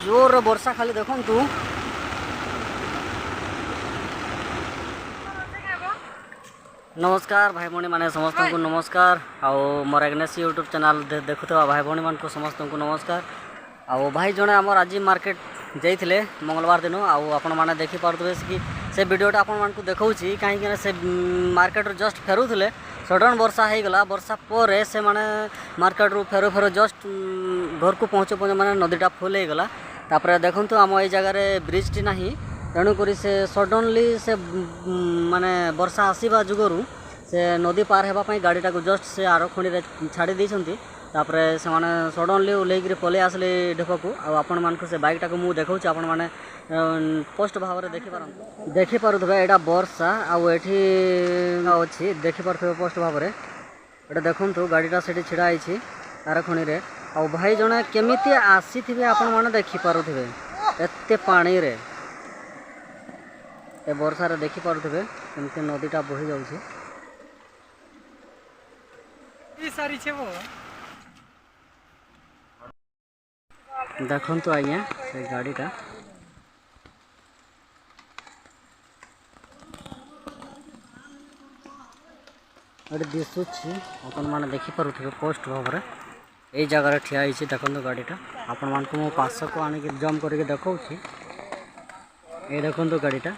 जोर वर्षा खाली देखु नमस्कार भाई भाई मैंने समस्त को नमस्कार आउ मोर एग्नेस यूट्यूब चैनल देखुवा भाई भाई मान को समस्त को नमस्कार आउ भाई जड़े आमर आज मार्केट जाइए मंगलवार दिन आपण मैंने देखिपे कि से वीडियोटा आपण मान देखा कहीं से मार्केट जस्ट फेरुले सडन वर्षा हो गला वर्षा पर से माने मार्केट रू फेरो फेरो जस्ट घर को पहुँचे पहुँचे माने नदीटा फुल हो गला तापर देखु आम ये जगार ब्रिजटी ना तेणुक से सडनली से माने वर्षा आसवा जुगरू से नदी पार होगापी गाड़ीटा को जस्ट से आर खड़ी छाड़ी देती तापर से माने सडनली ओल्ल पलि आसली ढेप को आपण मान से बाइकटा को मुझे देखा आपण मैंने पोस्ट भाव में देखिपे यहाँ वर्षा आठी अच्छी देखिपे पोस्ट भाव में ये देखु गाड़ीटा से छिड़ाई तार खणी रे आ भाई जड़े केमी आसी थे आपण मैंने देखिपे एत पानी रे ए वर्षा रे देखिपे केमती नदीटा बही जाऊँगी देखु आज्ञा से गाड़ीटा ये दिशुची अपन मैंने देखिपे पोस्ट भाव में यही जगह ठिया देखो गाड़ीटा आपण मान को पास को आनिक जम्प करके देखा ये देखो गाड़ीटा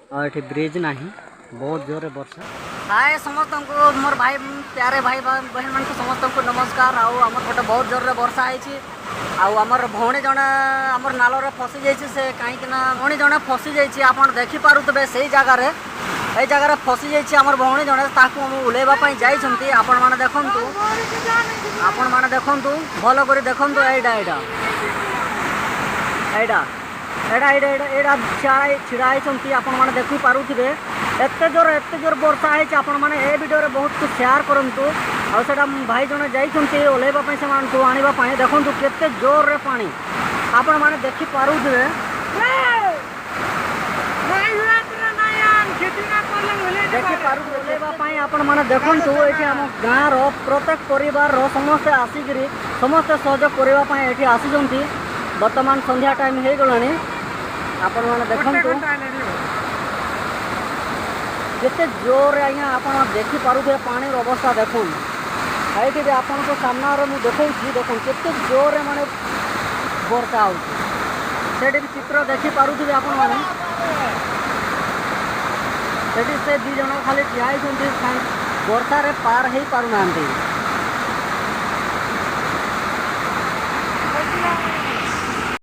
और ये ब्रिज ना बहुत जोर वर्षा हाय समस्त को मोर भाई प्यारे भाई बहन मान को समस्त को नमस्कार आमर गोटे बहुत जोर वर्षा आमर भौणी जड़े आमर नाल फसी जाइए से कहीं भौणी जड़े फसी जाइए आप देखिपे से जगार ये जगह फसी जाइए आमर भौणी जड़े ओल्लैवाई जाइए आपण मैंने देखु भल कर देखु यहाँ छिड़ाई आपण मैंने देखिपे एत जोर वर्षा है आपण मैंने ए वीडियो रे बहुत कुछ शेयर करूँ आसा भाई जड़े जाइए ओल्लैवाई से आने देखो केते जोर रे पानी आपण मैंने देखिपे ओल्लैवाई आपण मैंने देखु ये आम गाँव प्रत्येक परिवार समस्ते आसिक समस्ते सहयोग करने ये आसी बर्तमान संध्या टाइम हो गलानी आपण मैंने देखु जिते जोर आज्ञा आप देखिपे पानी अवस्था देखु ये आपण को सामने मुझे देखो केते जोर माने वर्षा होती चित्र देखिपे आपण मैंने से दी जन खाली ठिया वर्षा पार हो पार ना